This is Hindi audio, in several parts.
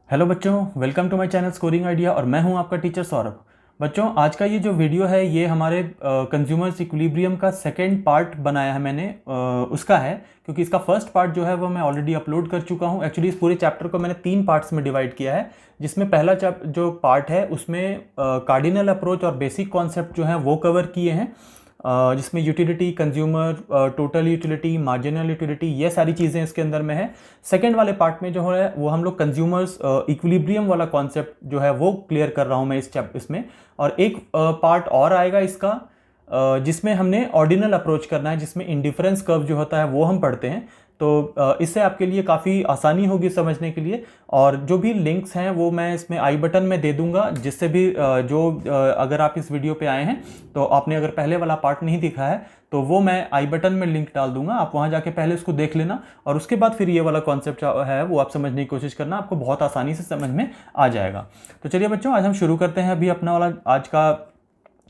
हेलो बच्चों, welcome to my channel scoring idea और मैं हूं आपका टीचर सौरभ। बच्चों, आज का ये जो वीडियो है ये हमारे कंज्यूमर्स इक्विलिब्रियम का सेकंड पार्ट बनाया है मैंने उसका है, क्योंकि इसका फर्स्ट पार्ट जो है वो मैं ऑलरेडी अपलोड कर चुका हूं। एक्चुअली इस पूरे चैप्टर को मैंने 3 पार्ट्स में डिवाइड किया है, जिसमें पहला जो पार्ट है उसमें कार्डिनल अप्रोच और बेसिक कॉन्सेप्ट जो है वो कवर किए हैं, जिसमें utility, consumer, total utility, marginal utility, ये सारी चीज़ें इसके अंदर में है। सेकंड वाले पार्ट में जो है वो हम लोग कंज्यूमर्स इक्विलिब्रियम वाला कॉन्सेप्ट जो है वो क्लियर कर रहा हूँ मैं इसमें। और एक पार्ट और आएगा इसका, जिसमें हमने ऑर्डिनल अप्रोच करना है, जिसमें इंडिफरेंस कर्व जो होता है वो हम पढ़ते हैं। तो इससे आपके लिए काफ़ी आसानी होगी समझने के लिए। और जो भी लिंक्स हैं वो मैं इसमें आई बटन में दे दूंगा, जिससे भी अगर आप इस वीडियो पे आए हैं तो आपने अगर पहले वाला पार्ट नहीं दिखा है तो वो मैं आई बटन में लिंक डाल दूंगा, आप वहाँ जाके पहले उसको देख लेना और उसके बाद फिर ये वाला कॉन्सेप्ट है वो आप समझने की कोशिश करना, आपको बहुत आसानी से समझ में आ जाएगा। तो चलिए बच्चों, आज हम शुरू करते हैं अभी अपना वाला आज का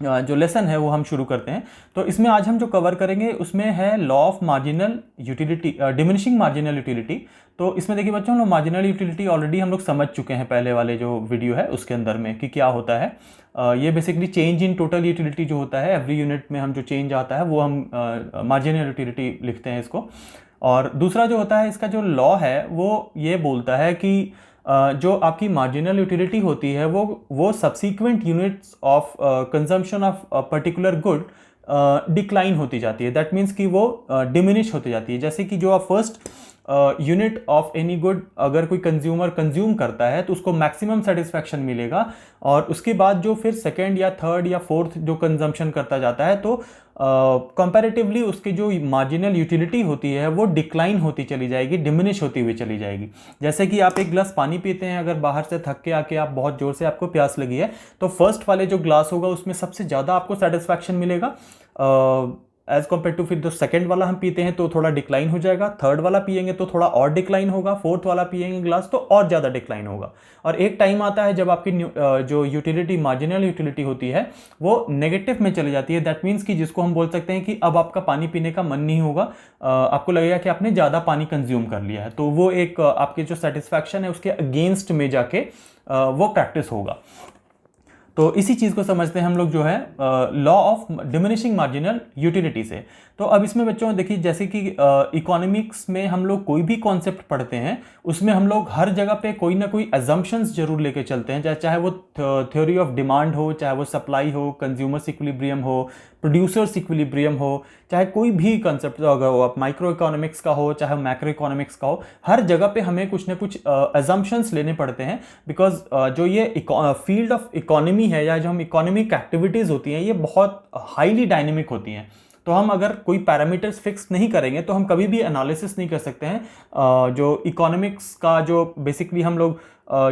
जो लेसन है वो हम शुरू करते हैं। तो इसमें आज हम जो कवर करेंगे उसमें है law of marginal utility, diminishing marginal utility. तो इसमें देखिए बच्चों, हम लोग मार्जिनल यूटिलिटी ऑलरेडी हम लोग समझ चुके हैं पहले वाले जो वीडियो है उसके अंदर में कि क्या होता है। ये basically change in total utility जो होता है, एवरी यूनिट में हम जो चेंज आता है वो हम मार्जिनल यूटिलिटी लिखते हैं इसको। और दूसरा जो होता है इसका जो लॉ है वो ये बोलता है कि जो आपकी मार्जिनल यूटिलिटी होती है वो subsequent units of consumption of particular good decline होती जाती है। दैट मीन्स कि वो डिमिनिश होती जाती है। जैसे कि जो आप first unit of any good अगर कोई कंज्यूमर कंज्यूम करता है तो उसको मैक्सिमम सेटिस्फैक्शन मिलेगा, और उसके बाद जो फिर सेकेंड या थर्ड या फोर्थ जो कंजम्पशन करता जाता है तो कंपैरेटिवली उसकी जो मार्जिनल यूटिलिटी होती है वो डिक्लाइन होती चली जाएगी, डिमिनिश होती हुई चली जाएगी। जैसे कि आप एक गिलास पानी पीते हैं, अगर बाहर से थक के आके आप बहुत जोर से आपको प्यास लगी है तो फर्स्ट वाले जो ग्लास होगा उसमें सबसे ज़्यादा आपको सेटिस्फैक्शन मिलेगा एज कम्पेयर टू। फिर जो सेकंड वाला हम पीते हैं तो थोड़ा डिक्लाइन हो जाएगा, थर्ड वाला पिएंगे तो थोड़ा और डिक्लाइन होगा, फोर्थ वाला पिएंगे ग्लास तो और ज़्यादा डिक्लाइन होगा। और एक टाइम आता है जब आपकी जो यूटिलिटी, मार्जिनल यूटिलिटी होती है वो नेगेटिव में चली जाती है। दैट मीन्स कि जिसको हम बोल सकते हैं कि अब आपका पानी पीने का मन नहीं होगा, आपको लगेगा कि आपने ज़्यादा पानी कंज्यूम कर लिया है। तो वो एक आपके जो सेटिस्फैक्शन है उसके अगेंस्ट में जाके वो प्रैक्टिस होगा। तो इसी चीज़ को समझते हैं हम लोग जो है law of diminishing marginal utility से। तो अब इसमें बच्चों देखिए, जैसे कि इकोनॉमिक्स में हम लोग कोई भी कॉन्सेप्ट पढ़ते हैं उसमें हम लोग हर जगह पे कोई ना कोई अजम्पशंस जरूर लेके चलते हैं, चाहे वो थ्योरी ऑफ डिमांड हो, चाहे वो सप्लाई हो, कंज्यूमर्स इक्विलिब्रियम हो, प्रोड्यूसर्स इक्विलिब्रियम हो, चाहे कोई भी कंसेप्ट अगर वो आप माइक्रो इकोनॉमिक्स का हो चाहे मैक्रो इकोनॉमिक्स का हो, हर जगह पे हमें कुछ ना कुछ अजम्पशंस लेने पड़ते हैं। बिकॉज जो ये फील्ड ऑफ इकोनॉमी है या जो हम इकोनॉमिक एक्टिविटीज़ होती हैं ये बहुत हाईली डायनेमिक होती हैं। तो हम अगर कोई पैरामीटर्स फिक्स नहीं करेंगे तो हम कभी भी एनालिसिस नहीं कर सकते हैं। जो इकोनॉमिक्स का जो बेसिकली हम लोग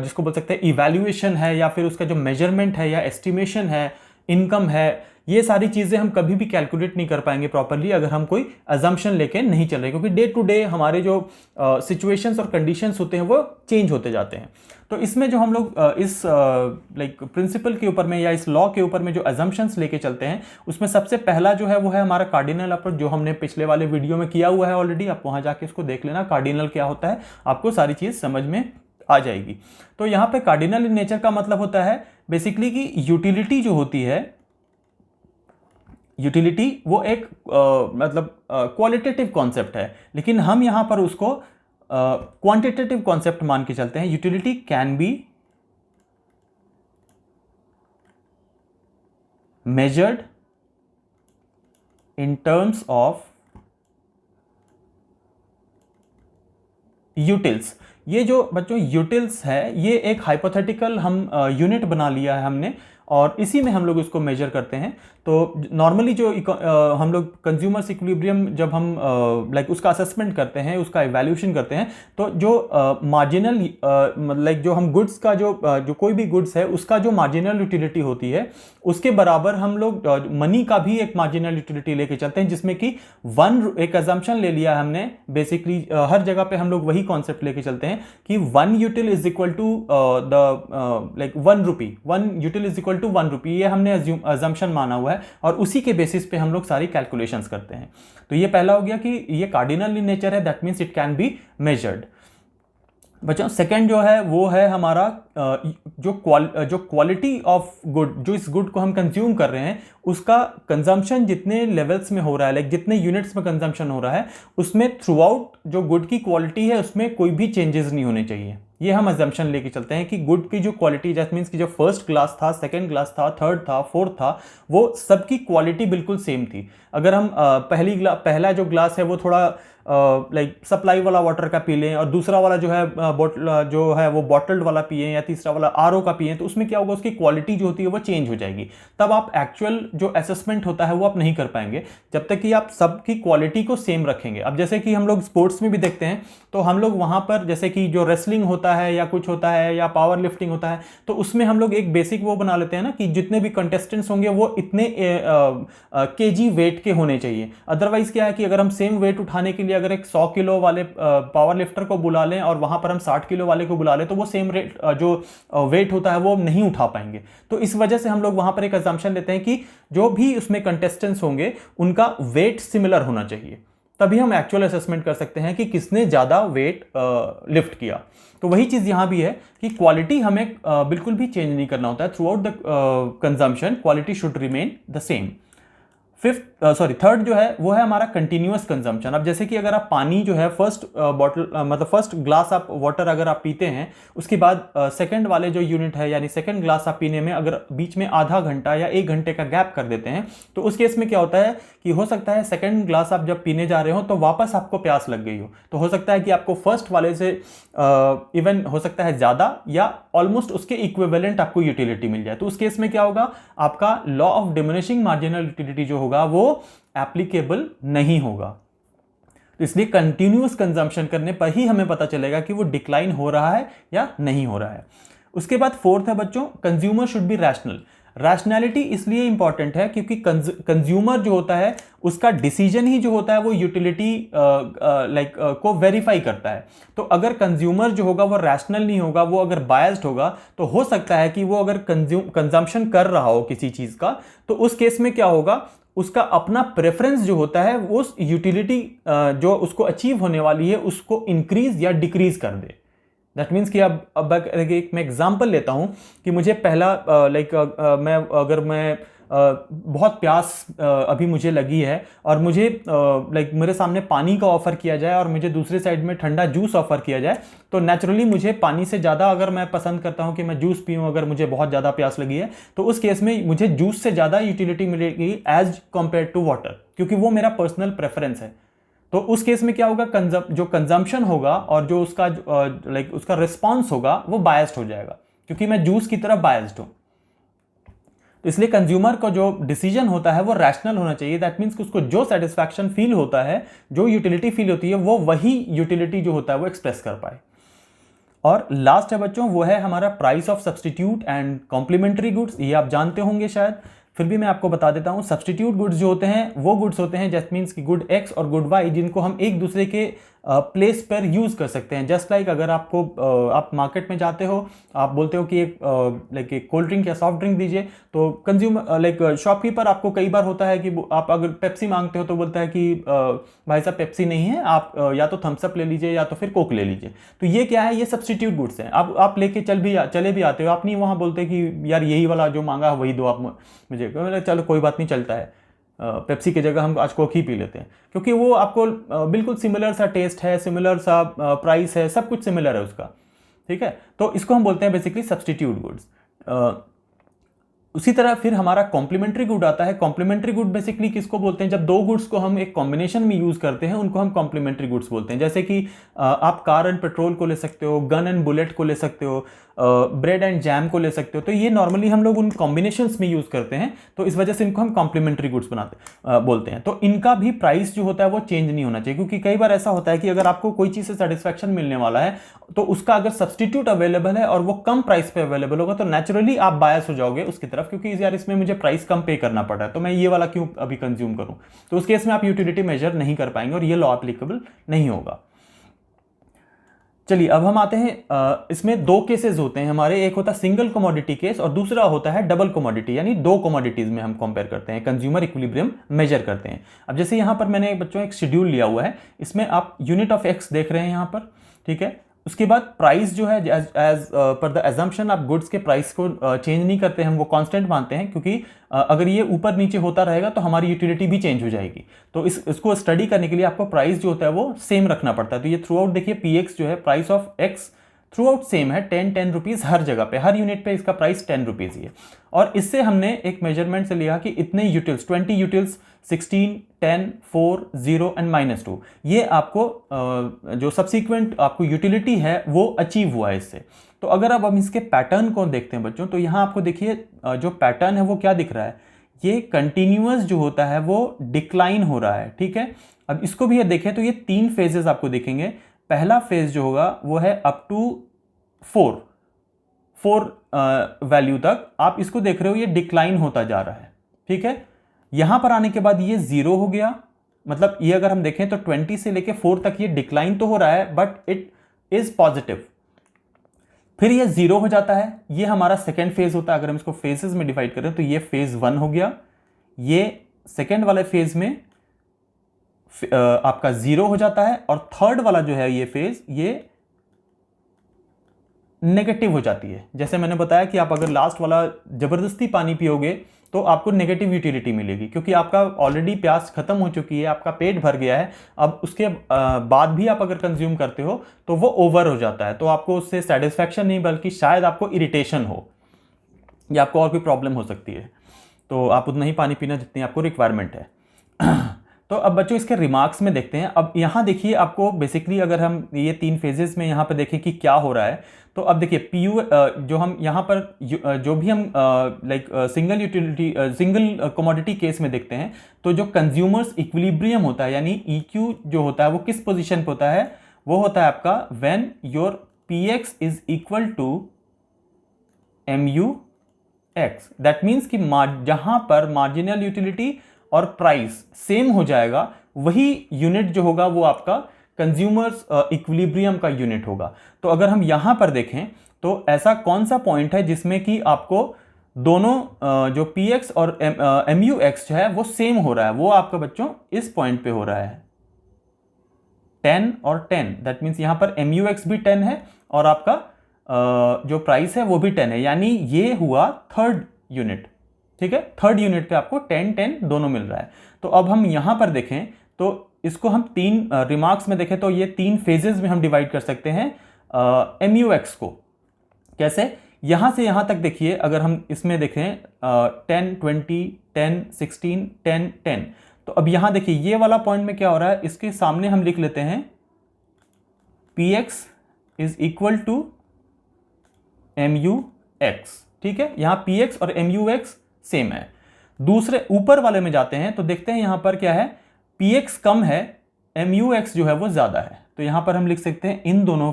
जिसको बोल सकते हैं इवैल्यूएशन है, या फिर उसका जो मेजरमेंट है या एस्टिमेशन है, इनकम है, ये सारी चीज़ें हम कभी भी कैलकुलेट नहीं कर पाएंगे प्रॉपरली अगर हम कोई अजम्पशन लेके नहीं चल रहे, क्योंकि डे टू डे हमारे जो सिचुएशंस और कंडीशंस होते हैं वो चेंज होते जाते हैं। तो इसमें जो हम लोग इस प्रिंसिपल के ऊपर में या इस लॉ के ऊपर में जो अजम्पशंस लेके चलते हैं उसमें सबसे पहला जो है वो है हमारा कार्डिनल अप्रोच, जो हमने पिछले वाले वीडियो में किया हुआ है ऑलरेडी। आप वहाँ जाके इसको देख लेना, कार्डिनल क्या होता है, आपको सारी चीज़ समझ में आ जाएगी। तो यहाँ पे कार्डिनल इन नेचर का मतलब होता है बेसिकली कि यूटिलिटी जो होती है, यूटिलिटी वो एक मतलब क्वालिटेटिव कॉन्सेप्ट है, लेकिन हम यहां पर उसको क्वांटिटेटिव कॉन्सेप्ट मान के चलते हैं। Utility can be measured in terms of utils. ये जो बच्चों यूटिल्स है ये एक हाइपोथेटिकल हम यूनिट बना लिया है हमने, और इसी में हम लोग इसको मेजर करते हैं। तो नॉर्मली जो हम लोग कंज्यूमर्स इक्विलिब्रियम जब हम लाइक उसका असेसमेंट करते हैं, उसका इवैल्यूएशन करते हैं, तो जो मार्जिनल लाइक जो हम गुड्स का जो कोई भी गुड्स है उसका जो मार्जिनल यूटिलिटी होती है उसके बराबर हम लोग मनी का भी एक मार्जिनल यूटिलिटी लेके चलते हैं, जिसमें कि एक अजम्पशन ले लिया हमने। बेसिकली हर जगह पे हम लोग वही कॉन्सेप्ट लेके चलते हैं कि 1 util is equal to the like 1 rupee, 1 util is equal to 1 rupee, ये हमने अजम्पशन माना हुआ है और उसी के बेसिस पे हम लोग सारी कैलकुलेशंस करते हैं। तो ये पहला हो गया कि ये कार्डिनल इन नेचर है, that means it can be measured. बच्चों सेकंड जो है वो है हमारा जो क्वालिटी ऑफ गुड, जो इस गुड को हम कंज्यूम कर रहे हैं उसका कंजम्पशन जितने लेवल्स में हो रहा है, लाइक जितने यूनिट्स में कंजम्पशन हो रहा है, उसमें थ्रू आउट जो गुड की क्वालिटी है उसमें कोई भी चेंजेस नहीं होने चाहिए। ये हम अजम्पशन लेके चलते हैं कि गुड की जो क्वालिटी, दैट मीन्स की जो फर्स्ट ग्लास था, सेकंड ग्लास था, थर्ड था, फोर्थ था, वो सबकी क्वालिटी बिल्कुल सेम थी। अगर हम पहला जो ग्लास है वो थोड़ा लाइक सप्लाई वाला वाटर का पी लें और दूसरा वाला जो है जो है वो बॉटल्ड वाला पिए, या तीसरा वाला आरओ का पिए, तो उसमें क्या होगा, उसकी क्वालिटी जो होती है वो चेंज हो जाएगी। तब आप एक्चुअल जो असेसमेंट होता है वो आप नहीं कर पाएंगे जब तक कि आप सबकी क्वालिटी को सेम रखेंगे। अब जैसे कि हम लोग स्पोर्ट्स में भी देखते हैं, तो हम लोग वहां पर जैसे कि जो रेसलिंग होता है या कुछ होता है या पावर लिफ्टिंग होता है, तो उसमें हम लोग एक बेसिक वो बना लेते हैं ना कि जितने भी कंटेस्टेंट्स होंगे वो इतने केजी वेट के होने चाहिए। अदरवाइज क्या है कि अगर हम सेम वेट उठाने के लिए अगर एक 100 किलो वाले पावर लिफ्टर को बुला लें और वहां पर हम 60 किलो वाले को बुला लें, तो वो सेम रेट जो वेट होता है वो नहीं उठा पाएंगे। तो इस वजह से हम लोग वहां पर एक अजम्पशन लेते हैं कि जो भी उसमें कंटेस्टेंट्स होंगे उनका वेट सिमिलर होना चाहिए, तभी हम एक्चुअल असेसमेंट कर सकते हैं कि किसने ज्यादा वेट लिफ्ट किया। तो वही चीज यहां भी है कि क्वालिटी हमें बिल्कुल भी चेंज नहीं करना होता है। Through out the consumption quality should remain the same. Third जो है वो है हमारा कंटिन्यूअस कंजम्पशन। अब जैसे कि अगर आप पानी जो है फर्स्ट बॉटल मतलब फर्स्ट ग्लास आप वाटर अगर आप पीते हैं, उसके बाद सेकंड वाले जो यूनिट है यानी सेकंड ग्लास आप पीने में अगर बीच में आधा घंटा या 1 घंटे का गैप कर देते हैं, तो उस केस में क्या होता है कि हो सकता है सेकंड ग्लास आप जब पीने जा रहे हो तो वापस आपको प्यास लग गई हो, तो हो सकता है कि आपको फर्स्ट वाले से इवन हो सकता है ज्यादा या ऑलमोस्ट उसके इक्विवेलेंट आपको यूटिलिटी मिल जाए। तो उस केस में क्या होगा, आपका law of diminishing marginal utility जो होगा वो एप्लीकेबल नहीं होगा। तो इसलिए कंटिन्यूअस कंजम्पशन करने पर ही हमें पता चलेगा कि वो डिक्लाइन हो रहा है या नहीं हो रहा है। उसके बाद फोर्थ है बच्चों, consumer should be rational. Rationality इसलिए इंपॉर्टेंट है क्योंकि कंज्यूमर जो होता है उसका डिसीजन ही जो होता है वो यूटिलिटी को वेरीफाई करता है। तो अगर कंज्यूमर जो होगा वो रैशनल नहीं होगा, वो अगर बायस्ड होगा, तो हो सकता है कि वो अगर कंजम्पशन कर रहा हो किसी चीज का, तो उस केस में क्या होगा, उसका अपना प्रेफरेंस जो होता है वो उस यूटिलिटी जो उसको अचीव होने वाली है उसको इंक्रीज या डिक्रीज कर दे। दैट मीन्स कि अब एक मैं एग्जांपल लेता हूं कि मुझे पहला मैं बहुत प्यास अभी मुझे लगी है और मुझे मेरे सामने पानी का ऑफर किया जाए और मुझे दूसरे साइड में ठंडा जूस ऑफर किया जाए, तो नेचुरली मुझे पानी से ज़्यादा अगर मैं पसंद करता हूं कि मैं जूस पीऊं, अगर मुझे बहुत ज़्यादा प्यास लगी है, तो उस केस में मुझे जूस से ज़्यादा यूटिलिटी मिलेगी एज कंपेयर टू वाटर, क्योंकि वो मेरा पर्सनल प्रेफरेंस है। तो उस केस में क्या होगा, जो कंजम्पशन होगा और जो उसका उसका रिस्पॉन्स होगा वो बायस्ड हो जाएगा, क्योंकि मैं जूस की तरफ बायस्ड हूं। तो इसलिए कंज्यूमर का जो डिसीजन होता है वो रैशनल होना चाहिए। दैट मीन्स कि उसको जो सेटिस्फैक्शन फील होता है, जो यूटिलिटी फील होती है, वो वही यूटिलिटी जो होता है वो एक्सप्रेस कर पाए। और लास्ट है बच्चों, वो है हमारा price of substitute and complementary goods. ये आप जानते होंगे शायद, फिर भी मैं आपको बता देता हूं। सब्सटीट्यूट गुड्स जो होते हैं वो गुड्स होते हैं जस्ट मीन्स कि गुड एक्स और गुड वाई, जिनको हम एक दूसरे के प्लेस पर यूज कर सकते हैं। जस्ट लाइक अगर आपको आप मार्केट में जाते हो, आप बोलते हो कि एक कोल्ड ड्रिंक या सॉफ्ट ड्रिंक दीजिए, तो कंज्यूमर शॉपकीपर आपको कई बार होता है कि आप अगर पेप्सी मांगते हो तो बोलता है कि भाई साहब पेप्सी नहीं है, आप या तो थम्स अप ले लीजिए या तो फिर कोक ले लीजिए। तो ये क्या है, ये सब्सटीट्यूट गुड्स हैं। आप लेके चले भी आते हो, आप नहीं वहां बोलते कि यार यही वाला जो मांगा वही दो आप मुझे, चलो कोई बात नहीं, चलता है, पेप्सी की जगह हम आज कोक ही पी लेते हैं, क्योंकि वो आपको बिल्कुल सिमिलर सा टेस्ट है, सिमिलर सा प्राइस है, सब कुछ सिमिलर है उसका। ठीक है, तो इसको हम बोलते हैं बेसिकली सब्सटीट्यूट गुड्स। उसी तरह फिर हमारा कॉम्प्लीमेंट्री गुड आता है। कॉम्प्लीमेंट्री गुड बेसिकली किसको बोलते हैं, जब दो गुड्स को हम एक कॉम्बिनेशन में यूज करते हैं उनको हम कॉम्प्लीमेंट्री गुड्स बोलते हैं। जैसे कि आप कार एंड पेट्रोल को ले सकते हो, गन एंड बुलेट को ले सकते हो, ब्रेड एंड जैम को ले सकते हो। तो ये नॉर्मली हम लोग उन कॉम्बिनेशंस में यूज करते हैं, तो इस वजह से इनको हम कॉम्प्लीमेंट्री गुड्स बोलते हैं। तो इनका भी प्राइस जो होता है वो चेंज नहीं होना चाहिए, क्योंकि कई बार ऐसा होता है कि अगर आपको कोई चीज से सेटिस्फैक्शन मिलने वाला है तो उसका अगर सब्सटीट्यूट अवेलेबल है और वो कम प्राइस पे अवेलेबल होगा, तो नेचुरली आप बायस हो जाओगे उसकी तरफ, क्योंकि यार इसमें मुझे प्राइस कम पे करना पड़ा है तो मैं ये वाला क्यों अभी कंज्यूम करूं। तो उस केस में आप यूटिलिटी मेजर नहीं कर पाएंगे और ये लॉ एप्लीकेबल नहीं होगा। चलिए अब हम आते हैं, इसमें दो केसेस होते हैं हमारे, एक होता है सिंगल कमोडिटी केस और दूसरा होता है डबल कमोडिटी, यानी दो कमोडिटीज में हम कंपेयर करते हैं, कंज्यूमर इक्विलिब्रियम मेजर करते हैं। अब जैसे यहां पर मैंने बच्चों एक शेड्यूल लिया हुआ है, इसमें आप यूनिट ऑफ एक्स देख रहे हैं यहां पर, ठीक है, उसके बाद प्राइस जो है एज पर द एजम्पशन आप गुड्स के प्राइस को चेंज नहीं करते हैं, हम वो कांस्टेंट मानते हैं, क्योंकि अगर ये ऊपर नीचे होता रहेगा तो हमारी यूटिलिटी भी चेंज हो जाएगी। तो इसको स्टडी करने के लिए आपको प्राइस जो होता है वो सेम रखना पड़ता है। तो ये थ्रू आउट देखिए पीएक्स जो है, price of x through out same है, 10 रुपीज़ हर जगह पे, हर यूनिट पे इसका प्राइस 10 रुपीज़ ही है। और इससे हमने एक मेजरमेंट से लिया कि इतने यूटिल्स 20 यूटिल्स 16, 10, 4, 0 एंड -2 ये आपको जो सब्सिक्वेंट आपको यूटिलिटी है वो अचीव हुआ है इससे। तो अगर अब हम इसके पैटर्न को देखते हैं बच्चों, तो यहाँ आपको देखिए जो पैटर्न है वो क्या दिख रहा है, ये कंटिन्यूअस जो होता है वो डिक्लाइन हो रहा है। ठीक है, अब इसको भी ये देखें तो ये 3 फेजेस आपको दिखेंगे। पहला फेज जो होगा वो है अप टू 4 वैल्यू तक आप इसको देख रहे हो, ये डिक्लाइन होता जा रहा है। ठीक है, यहां पर आने के बाद ये 0 हो गया, मतलब ये अगर हम देखें तो 20 से लेके 4 तक ये डिक्लाइन तो हो रहा है बट इट इज पॉजिटिव। फिर ये 0 हो जाता है, ये हमारा सेकेंड फेज होता है। अगर हम इसको फेजेस में डिवाइड करें तो ये फेज 1 हो गया, ये सेकेंड वाले फेज में आपका 0 हो जाता है, और थर्ड वाला जो है ये फेज ये नेगेटिव हो जाती है। जैसे मैंने बताया कि आप अगर लास्ट वाला जबरदस्ती पानी पियोगे तो आपको नेगेटिव यूटिलिटी मिलेगी, क्योंकि आपका ऑलरेडी प्यास खत्म हो चुकी है, आपका पेट भर गया है। अब उसके बाद भी आप अगर कंज्यूम करते हो तो वो ओवर हो जाता है, तो आपको उससे सेटिस्फैक्शन नहीं बल्कि शायद आपको इरिटेशन हो या आपको और कोई प्रॉब्लम हो सकती है। तो आप उतना ही पानी पीना जितनी आपको रिक्वायरमेंट है। तो अब बच्चों इसके रिमार्क्स में देखते हैं। अब यहाँ देखिए आपको बेसिकली अगर हम ये 3 फेजेस में यहाँ पर देखें कि क्या हो रहा है, तो अब देखिए पीयू जो हम यहाँ पर जो भी हम like single utility single commodity case में देखते हैं, तो जो कंज्यूमर्स इक्विलिब्रियम होता है यानी ईक्यू जो होता है वो किस पोजीशन पे होता है, वो होता है आपका when your PX is equal to MU X. That means कि जहां पर मार्जिनल यूटिलिटी और प्राइस सेम हो जाएगा, वही यूनिट जो होगा वो आपका कंज्यूमर्स इक्विलिब्रियम का यूनिट होगा। तो अगर हम यहां पर देखें तो ऐसा कौन सा पॉइंट है जिसमें कि आपको दोनों जो px और mux है वो सेम हो रहा है, वो आपका बच्चों इस पॉइंट पे हो रहा है 10 और 10। दैट मीन्स यहां पर mux भी 10 है और आपका जो प्राइस है वो भी 10 है, यानी ये हुआ थर्ड यूनिट। ठीक है, थर्ड यूनिट पे आपको 10-10 दोनों मिल रहा है। तो अब हम यहां पर देखें तो इसको हम 3 रिमार्क्स में देखें तो ये 3 फेजेस में हम डिवाइड कर सकते हैं MUX को। कैसे, यहां से यहां तक देखिए, अगर हम इसमें देखें 10, 20, 10, 16, 10, 10, तो अब यहां देखिए ये वाला पॉइंट में क्या हो रहा है, इसके सामने हम लिख लेते हैं PX is equal to MUX। ठीक है, यहां PX और MUX सेम है। दूसरे ऊपर वाले में जाते हैं तो देखते हैं यहां पर क्या है, px कम है, mux जो है वो ज्यादा है। तो यहां पर हम लिख सकते हैं इन दोनों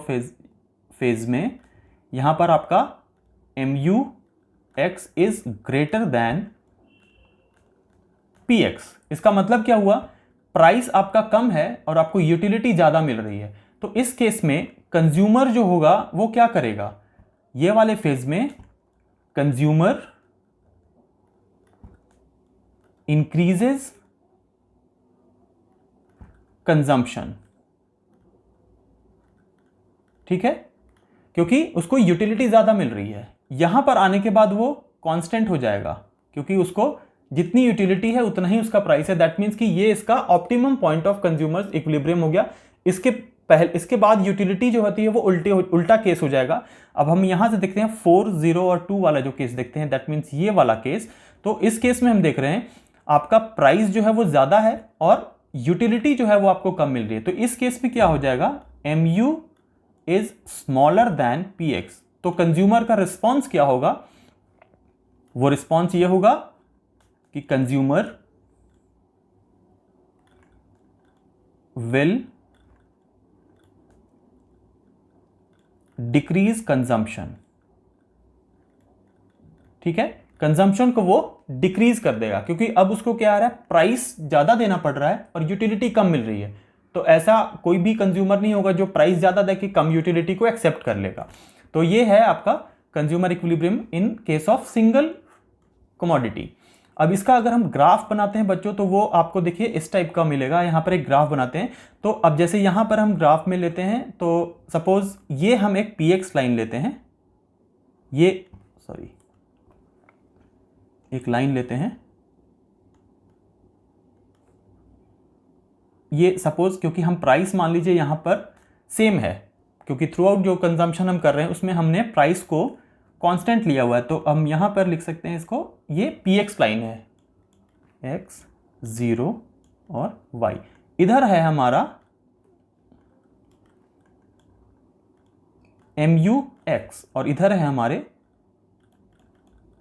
फेज में यहां पर आपका mux is greater than px। इसका मतलब क्या हुआ, प्राइस आपका कम है और आपको यूटिलिटी ज्यादा मिल रही है। तो इस केस में कंज्यूमर जो होगा वो क्या करेगा, ये वाले फेज में कंज्यूमर increases consumption। ठीक है, क्योंकि उसको यूटिलिटी ज्यादा मिल रही है। यहां पर आने के बाद वो कांस्टेंट हो जाएगा, क्योंकि उसको जितनी यूटिलिटी है उतना ही उसका प्राइस है। दैट मीन्स कि ये इसका optimum point of consumers equilibrium हो गया। इसके बाद यूटिलिटी जो होती है वो उल्टा केस हो जाएगा। अब हम यहां से देखते हैं 4, 0 और 2 वाला जो केस देखते हैं, दैट मीन्स ये वाला केस। तो इस केस में हम देख रहे हैं आपका प्राइस जो है वो ज्यादा है और यूटिलिटी जो है वो आपको कम मिल रही है। तो इस केस में क्या हो जाएगा, MU is smaller than PX। तो कंज्यूमर का रिस्पॉन्स क्या होगा, वो रिस्पॉन्स ये होगा कि कंज्यूमर विल डिक्रीज कंजम्पशन। ठीक है, कंजम्पशन को वो डिक्रीज कर देगा, क्योंकि अब उसको क्या आ रहा है, प्राइस ज्यादा देना पड़ रहा है और यूटिलिटी कम मिल रही है। तो ऐसा कोई भी कंज्यूमर नहीं होगा जो प्राइस ज्यादा दे के कम यूटिलिटी को एक्सेप्ट कर लेगा। तो ये है आपका consumer equilibrium in case of single commodity. अब इसका अगर हम ग्राफ बनाते हैं बच्चों तो वो आपको देखिए इस टाइप का मिलेगा। यहाँ पर एक ग्राफ बनाते हैं, तो अब जैसे यहाँ पर हम ग्राफ में लेते हैं, तो सपोज ये हम एक px लाइन लेते हैं, एक लाइन लेते हैं, ये सपोज, क्योंकि हम प्राइस मान लीजिए यहाँ पर सेम है, क्योंकि थ्रू आउट जो कंजम्पशन हम कर रहे हैं उसमें हमने प्राइस को कांस्टेंट लिया हुआ है, तो हम यहाँ पर लिख सकते हैं इसको, ये px लाइन है, x 0 और y, इधर है हमारा MUX और इधर है हमारे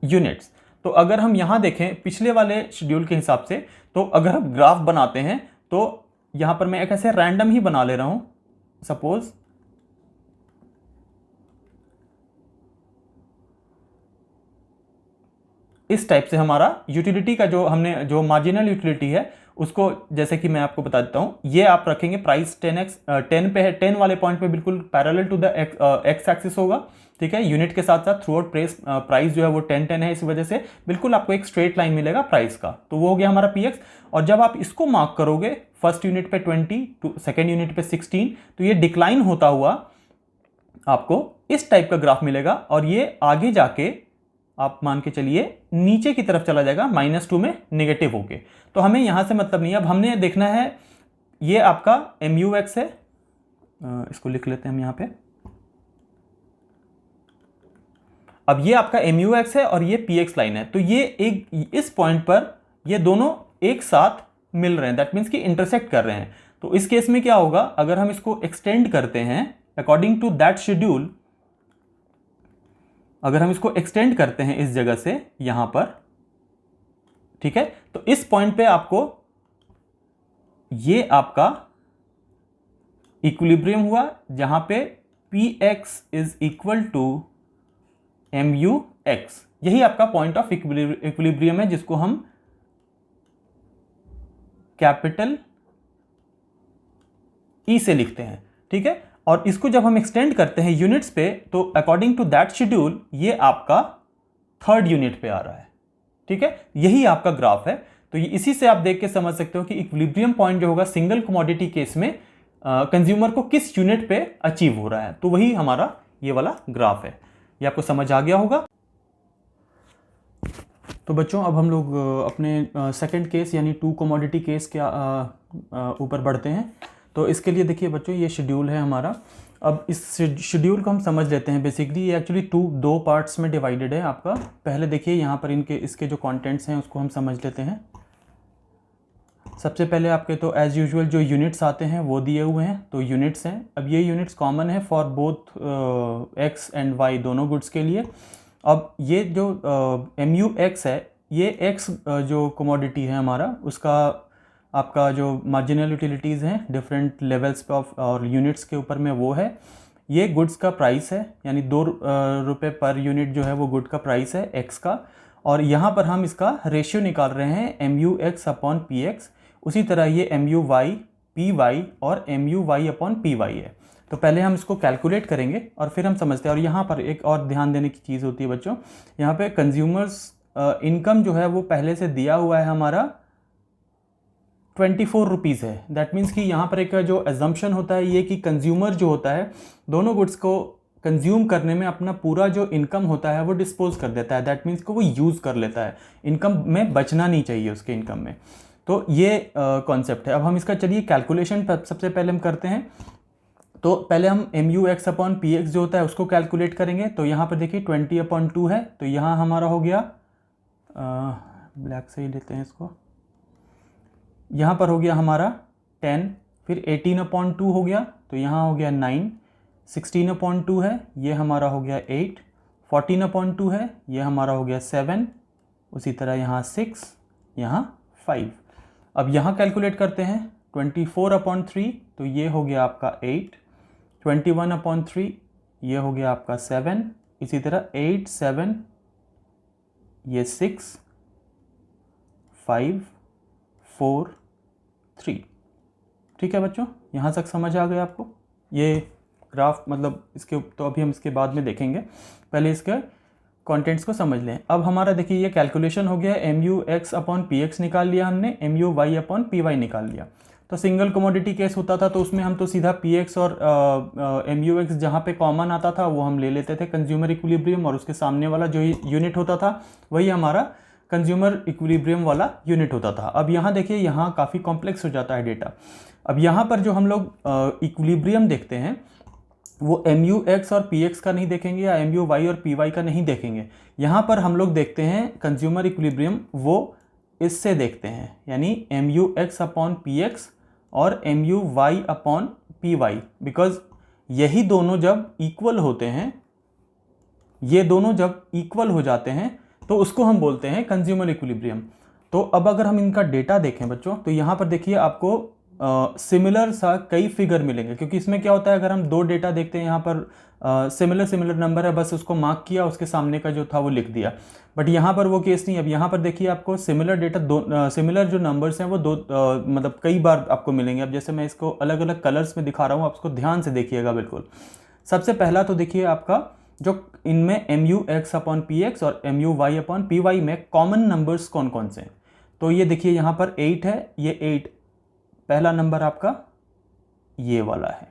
यूनिट्स। तो अगर हम यहां देखें पिछले वाले शेड्यूल के हिसाब से, तो अगर हम ग्राफ बनाते हैं तो यहां पर मैं एक ऐसे रैंडम ही बना ले रहा हूं, सपोज इस टाइप से हमारा यूटिलिटी का जो मार्जिनल यूटिलिटी है उसको, जैसे कि मैं आपको बता देता हूं, ये आप रखेंगे प्राइस 10 पे है, 10 वाले पॉइंट पे बिल्कुल parallel to the X axis होगा, ठीक है। यूनिट के साथ साथ थ्रू आउट प्राइस जो है वो 10 है, इस वजह से बिल्कुल आपको एक स्ट्रेट लाइन मिलेगा प्राइस का, तो वो हो गया हमारा px। और जब आप इसको मार्क करोगे फर्स्ट यूनिट पे 20, सेकेंड यूनिट पे 16, तो ये डिक्लाइन होता हुआ आपको इस टाइप का ग्राफ मिलेगा, और ये आगे जाके आप मान के चलिए नीचे की तरफ चला जाएगा -2 में नेगेटिव होके। तो हमें यहां से मतलब नहीं है, अब हमने देखना है ये आपका MUX है, इसको लिख लेते हैं हम यहां पे। अब ये आपका MUX है और ये px लाइन है, तो ये एक इस पॉइंट पर ये दोनों एक साथ मिल रहे हैं, दैट मीन्स कि इंटरसेक्ट कर रहे हैं। तो इस केस में क्या होगा, अगर हम इसको एक्सटेंड करते हैं अकॉर्डिंग टू दैट शेड्यूल, अगर हम इसको एक्सटेंड करते हैं इस जगह से यहां पर, ठीक है, तो इस पॉइंट पे आपको ये आपका इक्विलिब्रियम हुआ जहां पे px is equal to MUX, यही आपका पॉइंट ऑफ इक्विलिब्रियम है, जिसको हम कैपिटल E से लिखते हैं, ठीक है। और इसको जब हम एक्सटेंड करते हैं यूनिट्स पे, तो अकॉर्डिंग टू दैट शेड्यूल ये आपका थर्ड यूनिट पे आ रहा है, ठीक है। यही आपका ग्राफ है। तो ये इसी से आप देख के समझ सकते हो कि इक्विलिब्रियम पॉइंट जो होगा सिंगल कमोडिटी केस में कंज्यूमर को किस यूनिट पे अचीव हो रहा है, तो वही हमारा ये वाला ग्राफ है। ये आपको समझ आ गया होगा। तो बच्चों अब हम लोग अपने सेकंड केस यानी 2 कमोडिटी केस के ऊपर बढ़ते हैं। तो इसके लिए देखिए बच्चों ये शेड्यूल है हमारा। अब इस शेड्यूल को हम समझ लेते हैं। बेसिकली ये एक्चुअली दो पार्ट्स में डिवाइडेड है आपका। पहले देखिए यहाँ पर इसके जो कंटेंट्स हैं उसको हम समझ लेते हैं। सबसे पहले आपके तो एज़ यूजुअल जो यूनिट्स आते हैं वो दिए हुए हैं, तो यूनिट्स हैं। अब ये यूनिट्स कॉमन है for both X and Y दोनों गुड्स के लिए। अब ये जो MUX है, ये एक्स जो कमोडिटी है हमारा, उसका आपका जो मार्जिनल यूटिलिटीज़ हैं डिफरेंट लेवल्स पे ऑफ और यूनिट्स के ऊपर में वो है। ये गुड्स का प्राइस है, यानी 2 रुपये पर यूनिट जो है वो गुड का प्राइस है एक्स का। और यहाँ पर हम इसका रेशियो निकाल रहे हैं MUX अपॉन PX। उसी तरह ये MUY PY और MUY अपॉन PY है। तो पहले हम इसको कैलकुलेट करेंगे और फिर हम समझते हैं। और यहाँ पर एक और ध्यान देने की चीज़ होती है बच्चों, यहाँ पे कंज्यूमर्स इनकम जो है वो पहले से दिया हुआ है हमारा 24 रुपीज़ है। दैट मीन्स कि यहाँ पर एक जो एजम्पशन होता है ये कि कंज्यूमर जो होता है दोनों गुड्स को कंज्यूम करने में अपना पूरा जो इनकम होता है वो डिस्पोज कर देता है। दैट मीन्स को वो यूज़ कर लेता है, इनकम में बचना नहीं चाहिए उसके इनकम में। तो ये कॉन्सेप्ट है। अब हम इसका चलिए कैलकुलेशन सबसे पहले हम करते हैं। तो पहले हम MUX अपॉन PX जो होता है उसको कैलकुलेट करेंगे। तो यहाँ पर देखिए 20/2 है, तो यहाँ हमारा हो गया, ब्लैक से ही लेते हैं इसको, यहाँ पर हो गया हमारा 10, फिर 18/2 हो गया, तो यहाँ हो गया 9, 16/2 है, ये हमारा हो गया 8, 14/2 है, ये हमारा हो गया 7, उसी तरह यहाँ 6, यहाँ 5। अब यहाँ कैलकुलेट करते हैं 24/3, तो ये हो गया आपका 8, 21/3 ये हो गया आपका 7, इसी तरह 8, 7 ये 6, 5, 4, 3। ठीक है बच्चों, यहाँ तक समझ आ गया आपको। ये ग्राफ मतलब इसके तो अभी हम इसके बाद में देखेंगे, पहले इसका कंटेंट्स को समझ लें। अब हमारा देखिए ये कैलकुलेशन हो गया है, MU(x/PX) निकाल लिया हमने, MU(y/PY) निकाल लिया। तो सिंगल कमोडिटी केस होता था तो उसमें हम तो सीधा PX और MUX जहाँ पे कॉमन आता था वो हम ले लेते थे कंज्यूमर इक्विलिब्रियम, और उसके सामने वाला जो यूनिट होता था वही हमारा कंज्यूमर इक्विलिब्रियम वाला यूनिट होता था। अब यहाँ देखिए यहाँ काफ़ी कॉम्प्लेक्स हो जाता है डेटा। अब यहाँ पर जो हम लोग इक्विलिब्रियम देखते हैं वो MUX और PX का नहीं देखेंगे या MUY और PY का नहीं देखेंगे। यहाँ पर हम लोग देखते हैं कंज्यूमर इक्विलिब्रियम, वो इससे देखते हैं, यानी MUX/PX और MUY/PY, बिकॉज यही दोनों जब इक्वल होते हैं, ये दोनों जब इक्वल हो जाते हैं तो उसको हम बोलते हैं कंज्यूमर इक्विलिब्रियम। तो अब अगर हम इनका डेटा देखें बच्चों, तो यहाँ पर देखिए आपको सिमिलर सा कई फिगर मिलेंगे, क्योंकि इसमें क्या होता है अगर हम दो डेटा देखते हैं, यहाँ पर सिमिलर नंबर है, बस उसको मार्क किया, उसके सामने का जो था वो लिख दिया। बट यहाँ पर वो केस नहीं। अब यहाँ पर देखिए आपको सिमिलर डेटा सिमिलर जो नंबर्स हैं वो मतलब कई बार आपको मिलेंगे। अब जैसे मैं इसको अलग अलग कलर्स में दिखा रहा हूँ, आप इसको ध्यान से देखिएगा बिल्कुल। सबसे पहला तो देखिए आपका जो इनमें MUX/PX और MUY/PY में कॉमन नंबर्स कौन कौन से हैं। तो ये देखिए यहाँ पर 8 है, ये 8 पहला नंबर आपका ये वाला है।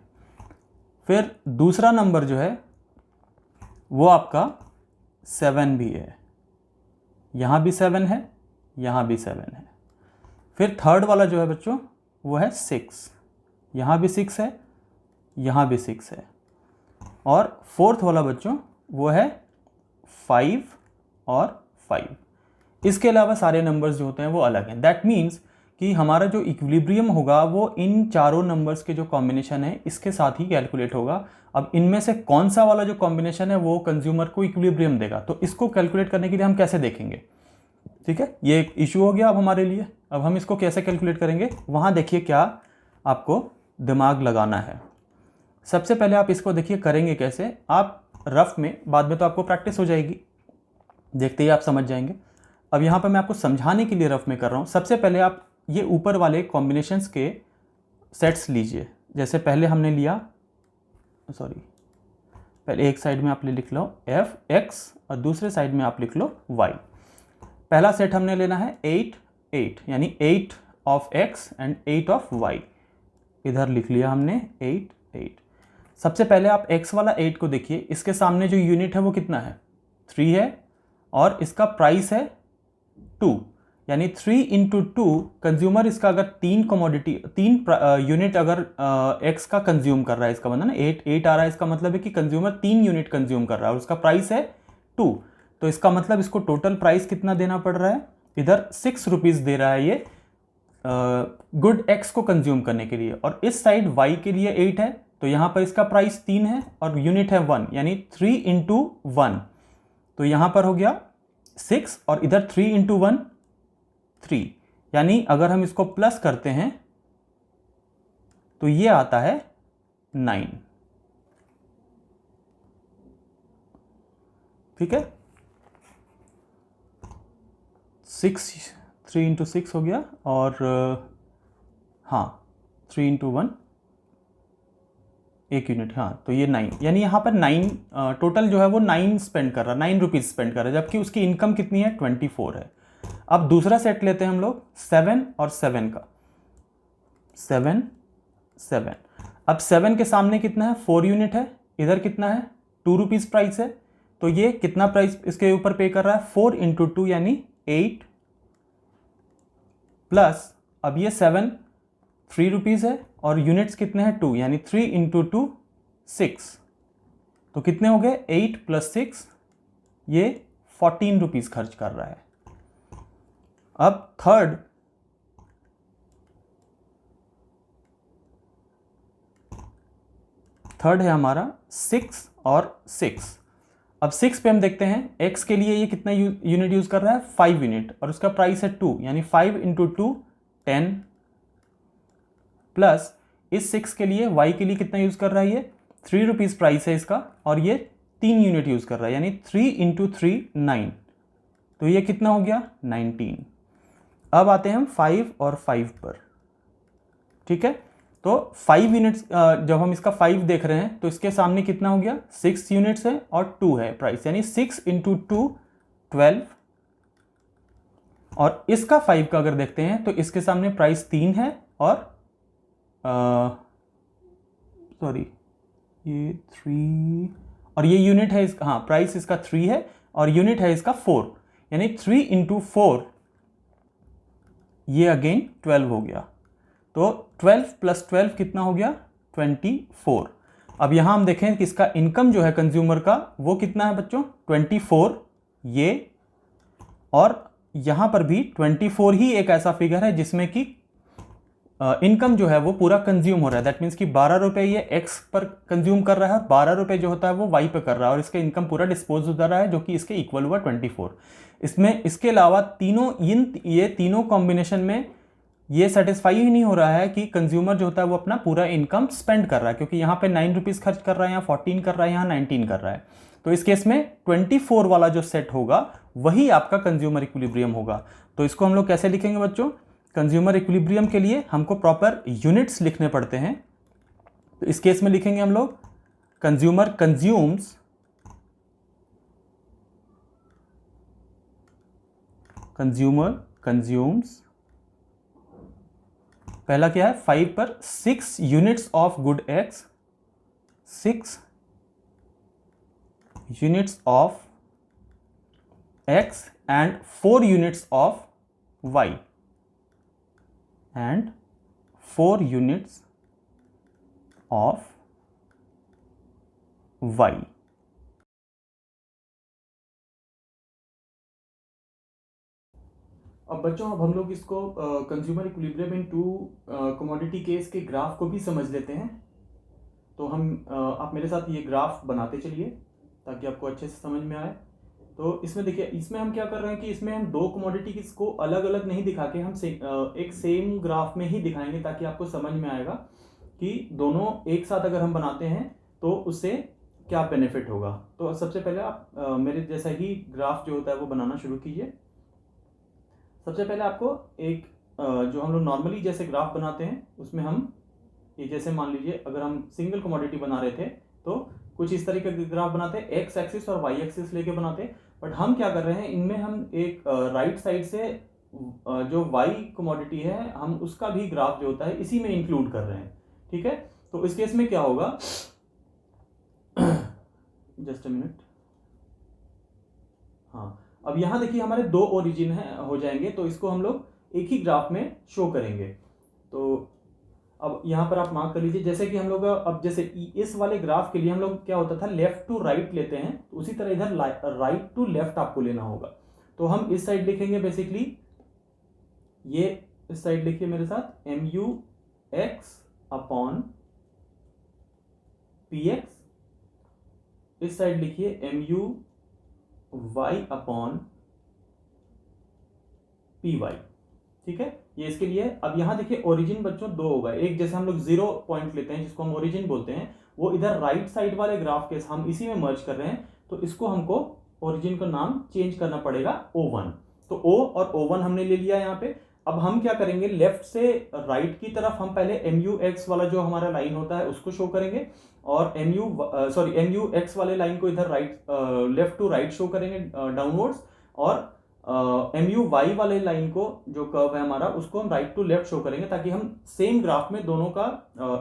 फिर दूसरा नंबर जो है वो आपका 7 भी है, यहाँ भी 7 है, यहाँ भी 7 है। फिर थर्ड वाला जो है बच्चों वो है 6, यहाँ भी 6 है, यहाँ भी 6 है। और फोर्थ वाला बच्चों वो है 5 और 5। इसके अलावा सारे नंबर्स जो होते हैं वो अलग हैं। दैट मीन्स कि हमारा जो इक्विलिब्रियम होगा वो इन चारों नंबर्स के जो कॉम्बिनेशन है इसके साथ ही कैलकुलेट होगा। अब इनमें से कौन सा वाला जो कॉम्बिनेशन है वो कंज्यूमर को इक्विलिब्रियम देगा, तो इसको कैलकुलेट करने के लिए हम कैसे देखेंगे। ठीक है, ये एक इशू हो गया अब हमारे लिए। अब हम इसको कैसे कैलकुलेट करेंगे, वहाँ देखिए क्या आपको दिमाग लगाना है। सबसे पहले आप इसको देखिए करेंगे कैसे। आप रफ में, बाद में तो आपको प्रैक्टिस हो जाएगी, देखते ही आप समझ जाएंगे। अब यहाँ पर मैं आपको समझाने के लिए रफ में कर रहा हूँ। सबसे पहले आप ये ऊपर वाले कॉम्बिनेशंस के सेट्स लीजिए। जैसे पहले हमने लिया, पहले एक साइड में आप लिख लो F(x) और दूसरे साइड में आप लिख लो y। पहला सेट हमने लेना है 8 8, यानी 8 of x and 8 of y। इधर लिख लिया हमने 8 8। सबसे पहले आप x वाला 8 को देखिए, इसके सामने जो यूनिट है वो कितना है, 3 है, और इसका प्राइस है 2, यानी 3 इंटू 2। कंज्यूमर इसका अगर 3 यूनिट अगर x का कंज्यूम कर रहा है, इसका मतलब ना 8 आ रहा है, इसका मतलब है कि कंज्यूमर 3 यूनिट कंज्यूम कर रहा है और उसका प्राइस है 2। तो इसका मतलब इसको टोटल प्राइस कितना देना पड़ रहा है, इधर 6 रुपीज़ दे रहा है ये गुड x को कंज्यूम करने के लिए। और इस साइड y के लिए 8 है, तो यहाँ पर इसका प्राइस 3 है और यूनिट है 1, यानी 3 इंटू 1। तो यहाँ पर हो गया 6 और इधर 3 इंटू 1 3, यानी अगर हम इसको प्लस करते हैं तो ये आता है 9। ठीक है, 3 इंटू 6 हो गया, और हाँ 3 इंटू 1 एक यूनिट, हाँ तो ये 9, यानी यहाँ पर 9 टोटल जो है वो 9 स्पेंड कर रहा है, 9 रुपीज़ स्पेंड कर रहा है, जबकि उसकी इनकम कितनी है 24 है। अब दूसरा सेट लेते हैं हम लोग 7 और 7 का, 7 7। अब 7 के सामने कितना है, 4 यूनिट है, इधर कितना है 2 रुपीज़ प्राइस है, तो ये कितना प्राइस इसके ऊपर पे कर रहा है, 4 इंटू 2 यानी 8, प्लस अब ये 7 3 रुपीज़ है और यूनिट्स कितने हैं 2, यानी 3 इंटू 2 6। तो कितने हो गए 8 प्लस 6, ये 14 रुपीज़ खर्च कर रहा है। अब थर्ड है हमारा 6 और 6। अब 6 पे हम देखते हैं x के लिए ये कितना यूनिट यूज़ कर रहा है, 5 यूनिट, और उसका प्राइस है 2, यानी 5 इंटू 2 10, प्लस इस 6 के लिए y के लिए कितना यूज़ कर रहा है, ये 3 रुपीज़ प्राइस है इसका, और ये 3 यूनिट यूज़ कर रहा है, यानी 3 इंटू 3 9। तो ये कितना हो गया 19। अब आते हैं हम 5 और 5 पर। ठीक है, तो 5 यूनिट्स, जब हम इसका 5 देख रहे हैं तो इसके सामने कितना हो गया, 6 यूनिट्स है और 2 है प्राइस, यानी 6 इंटू 2 12। और इसका 5 का अगर देखते हैं तो इसके सामने प्राइस 3 है और सॉरी ये 3 और ये यूनिट है इसका, हाँ प्राइस इसका 3 है और यूनिट है इसका 4, यानी 3 इंटू 4 ये अगेन 12 हो गया। तो 12 प्लस 12 कितना हो गया, 24। अब यहां हम देखें कि इसका इनकम जो है कंज्यूमर का वो कितना है बच्चों, 24 ये, और यहां पर भी 24 ही एक ऐसा फिगर है जिसमें कि इनकम जो है वो पूरा कंज्यूम हो रहा है। दैट मीन्स कि 12 रुपए ये एक्स पर कंज्यूम कर रहा है और 12 रुपए जो होता है वो वाई पे कर रहा है, और इसका इनकम पूरा डिस्पोज हो रहा है जो कि इसके इक्वल हुआ 24। इसमें इसके अलावा ये तीनों कॉम्बिनेशन में ये सेटिस्फाई ही नहीं हो रहा है कि कंज्यूमर जो होता है वो अपना पूरा इनकम स्पेंड कर रहा है, क्योंकि यहाँ पे 9 रुपीज़ खर्च कर रहा है, यहाँ 14 कर रहा है, यहाँ 19 कर रहा है। तो इस केस में 24 वाला जो सेट होगा वही आपका कंज्यूमर इक्विलिब्रियम होगा। तो इसको हम लोग कैसे लिखेंगे बच्चों, कंज्यूमर इक्विलिब्रियम के लिए हमको प्रॉपर यूनिट्स लिखने पड़ते हैं। तो इस केस में लिखेंगे हम लोग कंज्यूमर कंज्यूम्स पहला क्या है, 5 पर 6 units of good X, 6 units of X and 4 units of Y, and 4 units of y। अब बच्चों अब हम लोग इसको consumer equilibrium in two commodity case के ग्राफ को भी समझ लेते हैं। तो हम आप मेरे साथ ये ग्राफ बनाते चलिए ताकि आपको अच्छे से समझ में आए। तो इसमें देखिए, इसमें हम क्या कर रहे हैं कि इसमें हम दो कमोडिटीज को अलग अलग नहीं दिखा के हम एक सेम ग्राफ में ही दिखाएंगे, ताकि आपको समझ में आएगा कि दोनों एक साथ अगर हम बनाते हैं तो उससे क्या बेनिफिट होगा। तो सबसे पहले आप मेरे जैसा ही ग्राफ जो होता है वो बनाना शुरू कीजिए। सबसे पहले आपको एक जो हम लोग नॉर्मली जैसे ग्राफ बनाते हैं उसमें हम ये जैसे मान लीजिए अगर हम सिंगल कमोडिटी बना रहे थे तो कुछ इस तरीके के ग्राफ बनाते हैं, एक्स एक्सिस और वाई एक्सिस लेके बनाते हैं। बट हम क्या कर रहे हैं, इनमें हम एक राइट साइड से जो वाई कमोडिटी है हम उसका भी ग्राफ जो होता है इसी में इंक्लूड कर रहे हैं। ठीक है, तो इस केस में क्या होगा, जस्ट अ मिनट, हाँ अब यहां देखिए हमारे दो ओरिजिन हो जाएंगे, तो इसको हम लोग एक ही ग्राफ में शो करेंगे। तो अब यहाँ पर आप मार्क कर लीजिए, जैसे कि हम लोग अब जैसे इस वाले ग्राफ के लिए हम लोग क्या होता था लेफ्ट टू राइट लेते हैं, तो उसी तरह इधर राइट टू लेफ्ट आपको लेना होगा। तो हम इस साइड लिखेंगे बेसिकली, ये इस साइड लिखिए मेरे साथ, MU(x) अपॉन PX, इस साइड लिखिए MU(y) अपॉन PY। ठीक है, ये इसके लिए। अब यहां देखिए ओरिजिन बच्चों दो होगा, एक जैसे हम लोग 0 पॉइंट लेते हैं जिसको हम ओरिजिन बोलते हैं, वो इधर राइट साइड वाले ग्राफ के हम इसी में मर्ज कर रहे हैं, तो इसको हमको ओरिजिन का नाम चेंज करना पड़ेगा O1। तो O और O1 हमने ले लिया यहाँ पे। अब हम क्या करेंगे, लेफ्ट से राइट की तरफ हम पहले MU(x) वाला जो हमारा लाइन होता है उसको शो करेंगे, और MU(x) वाले लाइन को इधर लेफ्ट टू राइट शो करेंगे डाउनवर्ड्स, और MU(y) वाले लाइन को जो कर्व है हमारा उसको हम राइट टू लेफ्ट शो करेंगे, ताकि हम सेम ग्राफ में दोनों का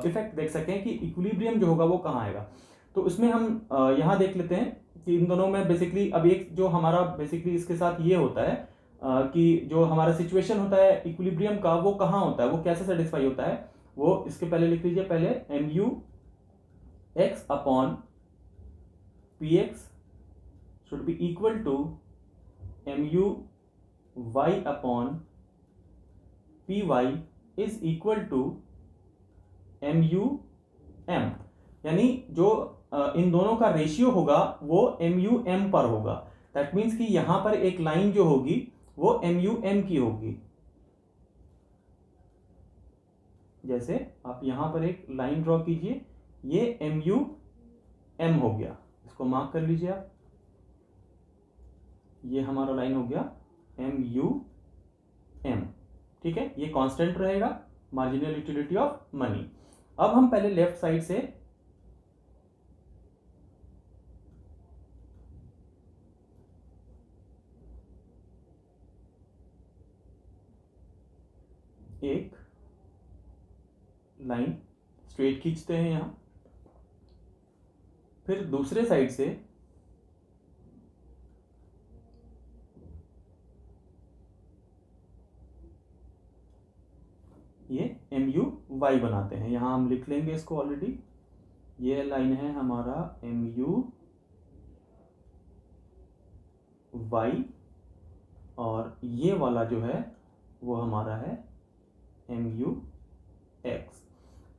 इफेक्ट देख सकें कि इक्विलिब्रियम जो होगा वो कहाँ आएगा। तो उसमें हम यहाँ देख लेते हैं कि इन दोनों में बेसिकली अब एक जो हमारा बेसिकली इसके साथ ये होता है कि जो हमारा सिचुएशन होता है इक्विलिब्रियम का वो कहाँ होता है, वो कैसे सेटिस्फाई होता है, वो इसके पहले लिख लीजिए, पहले MU(x) upon PX should be equal to MU(y) upon PY is equal to MU(m), यानी जो इन दोनों का रेशियो होगा वो MU(m) पर होगा। दैट मीन्स कि यहां पर एक लाइन जो होगी वो MU(m) की होगी। जैसे आप यहां पर एक लाइन ड्रॉ कीजिए, ये MU(m) हो गया, इसको मार्क कर लीजिए आप, ये हमारा लाइन हो गया MU(m). ठीक है, ये कांस्टेंट रहेगा, मार्जिनल यूटिलिटी ऑफ मनी। अब हम पहले लेफ्ट साइड से एक लाइन स्ट्रेट खींचते हैं यहां, फिर दूसरे साइड से ये MUY बनाते हैं। यहां हम लिख लेंगे इसको ऑलरेडी। ये लाइन है हमारा MUY और ये वाला जो है वो हमारा है MUX।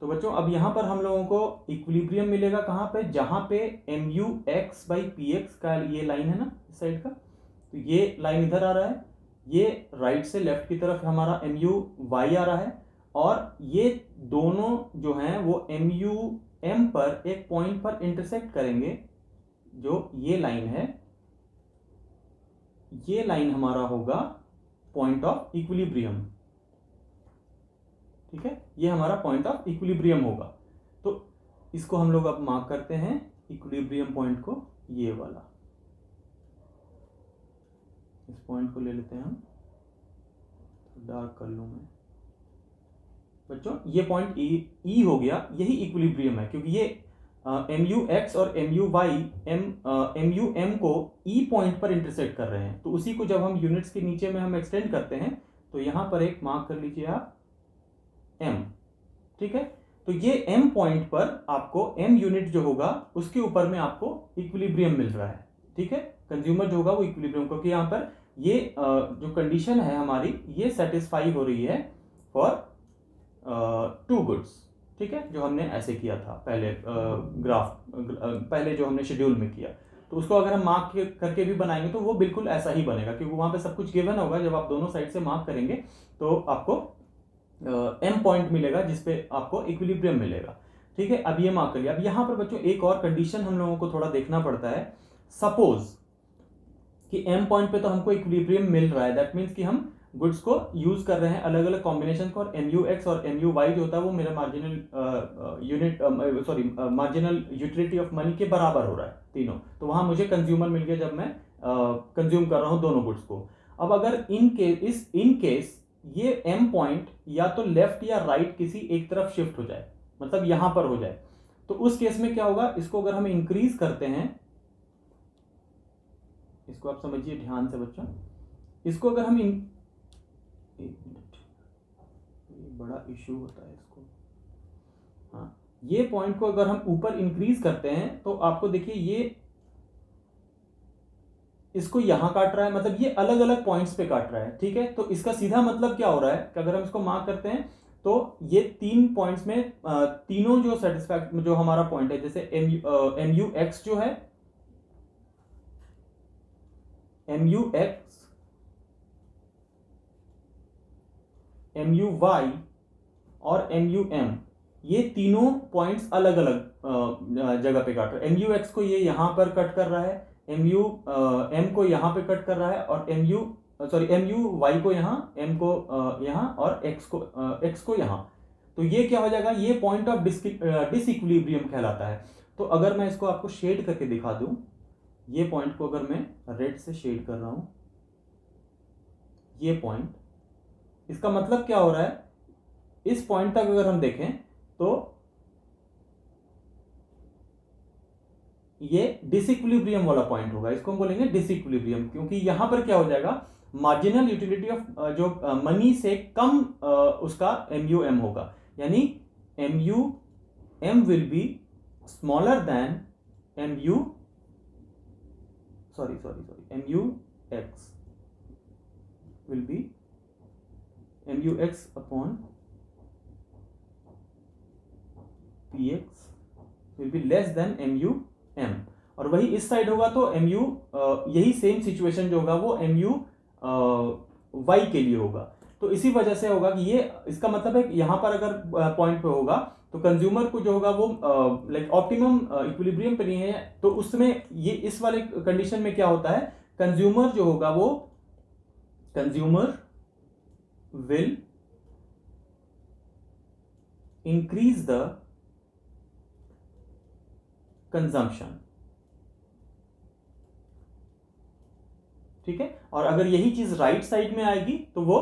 तो बच्चों अब यहां पर हम लोगों को इक्विलिब्रियम मिलेगा कहां पे, जहां पे MUX/PX का ये लाइन है ना इस साइड का, तो ये लाइन इधर आ रहा है, ये राइट से लेफ्ट की तरफ हमारा MUY आ रहा है, और ये दोनों जो हैं वो MUM पर एक पॉइंट पर इंटरसेक्ट करेंगे। जो ये लाइन है, ये लाइन हमारा होगा पॉइंट ऑफ इक्विलिब्रियम। ठीक है, ये हमारा पॉइंट ऑफ इक्विलिब्रियम होगा। तो इसको हम लोग अब मार्क करते हैं इक्विलिब्रियम पॉइंट को, ये वाला, इस पॉइंट को ले लेते हैं हम, तो डार्क कर लूं मैं बच्चों। ये पॉइंट E हो गया, यही इक्विलिब्रियम है, क्योंकि ये MUX और MUM को E पॉइंट पर इंटरसेक्ट कर रहे हैं। तो उसी को जब हम यूनिट्स के नीचे में हम एक्सटेंड करते हैं, तो यहां पर एक मार्क कर लीजिए आप M। ठीक है, तो ये M पॉइंट पर आपको M यूनिट जो होगा उसके ऊपर में आपको इक्विलिब्रियम मिल रहा है। ठीक है, कंज्यूमर जो होगा वो इक्विलिब्रियम, क्योंकि यहां पर ये जो कंडीशन है हमारी, ये सेटिस्फाई हो रही है फॉर 2 गुड्स। ठीक है, जो हमने ऐसे किया था पहले पहले जो हमने शेड्यूल में किया, तो उसको अगर हम मार्क करके भी बनाएंगे तो वो बिल्कुल ऐसा ही बनेगा, क्योंकि वहां पे सब कुछ गिवन होगा। जब आप दोनों साइड से मार्क करेंगे तो आपको M पॉइंट मिलेगा जिसपे आपको इक्विलिब्रियम मिलेगा। ठीक है, अब ये मार्क कर लिया। अब यहां पर बच्चों एक और कंडीशन हम लोगों को थोड़ा देखना पड़ता है। सपोज कि M पॉइंट पे तो हमको इक्विलिब्रियम मिल रहा है, दैट मीन्स कि हम गुड्स को यूज कर रहे हैं अलग अलग कॉम्बिनेशन को, और MUX और MUY जो होता है वो मेरा मार्जिनल यूटिलिटी ऑफ मनी के बराबर हो रहा है तीनों। तो वहां मुझे कंज्यूमर मिल गया जब मैं कंज्यूम कर रहा हूं दोनों गुड्स को। अब अगर इन केस ये M पॉइंट या तो लेफ्ट या राइट किसी एक तरफ शिफ्ट हो जाए, मतलब यहां पर हो जाए, तो उस केस में क्या होगा, इसको अगर हम इंक्रीज करते हैं, इसको आप समझिए ध्यान से बच्चों, इसको अगर हम एक मिनट, ये बड़ा इश्यू होता है इसको। हाँ, ये पॉइंट को अगर हम ऊपर इंक्रीज करते हैं तो आपको देखिए ये इसको यहां काट रहा है, मतलब ये अलग अलग पॉइंट्स पे काट रहा है। ठीक है, तो इसका सीधा मतलब क्या हो रहा है कि अगर हम इसको मार्क करते हैं तो ये 3 पॉइंट्स में तीनों जो सेटिस्फैक्ट जो हमारा पॉइंट है, जैसे MUX जो है, MUX, MUY और MUM, ये तीनों पॉइंट्स अलग अलग जगह पे काट रहे हैं। MUX को ये यहां पर कट कर रहा है, MUM को यहां पे कट कर रहा है, और MUY को यहां, M को यहां, और X को यहां। तो ये क्या हो जाएगा, ये पॉइंट ऑफ डिसइक्विलिब्रियम कहलाता है। तो अगर मैं इसको आपको शेड करके दिखा दूं, ये पॉइंट को अगर मैं रेड से शेड कर रहा हूं, ये पॉइंट, इसका मतलब क्या हो रहा है, इस पॉइंट तक अगर हम देखें तो ये डिसइक्विलिब्रियम वाला पॉइंट होगा, इसको हम बोलेंगे डिसइक्विलिब्रियम, क्योंकि यहां पर क्या हो जाएगा, मार्जिनल यूटिलिटी ऑफ जो मनी से कम उसका MUM होगा, यानी MUM will be smaller than MUX will be MUX upon PX will be less than MUM। और वही इस साइड होगा तो यही सेम सिचुएशन जो होगा वो MUY के लिए होगा। तो इसी वजह से होगा कि ये, इसका मतलब है कि यहां पर अगर पॉइंट पे होगा तो कंज्यूमर को जो होगा वो लाइक ऑप्टिमम इक्विलिब्रियम पे नहीं है, तो उसमें ये इस वाले कंडीशन में क्या होता है, कंज्यूमर जो होगा वो consumer will increase the consumption. ठीक है, और अगर यही चीज राइट साइड में आएगी तो वो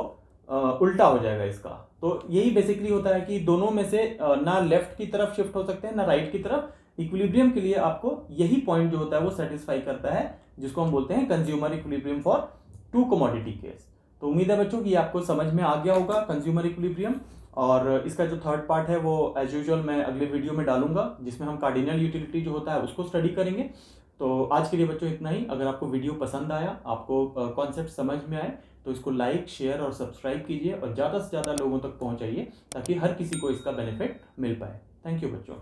उल्टा हो जाएगा इसका। तो यही बेसिकली होता है कि दोनों में से ना लेफ्ट की तरफ शिफ्ट हो सकते हैं ना राइट की तरफ। इक्विलिब्रियम के लिए आपको यही पॉइंट जो होता है वो सेटिस्फाई करता है, जिसको हम बोलते हैं consumer equilibrium for two commodity case. तो उम्मीद है बच्चों कि आपको समझ में आ गया होगा कंज्यूमर इक्विलिब्रियम, और इसका जो थर्ड पार्ट है वो एज यूजुअल मैं अगले वीडियो में डालूंगा, जिसमें हम कार्डिनल यूटिलिटी जो होता है उसको स्टडी करेंगे। तो आज के लिए बच्चों इतना ही। अगर आपको वीडियो पसंद आया, आपको कॉन्सेप्ट समझ में आए, तो इसको लाइक, शेयर और सब्सक्राइब कीजिए और ज़्यादा से ज़्यादा लोगों तक पहुंचाइए ताकि हर किसी को इसका बेनिफिट मिल पाए। थैंक यू बच्चों।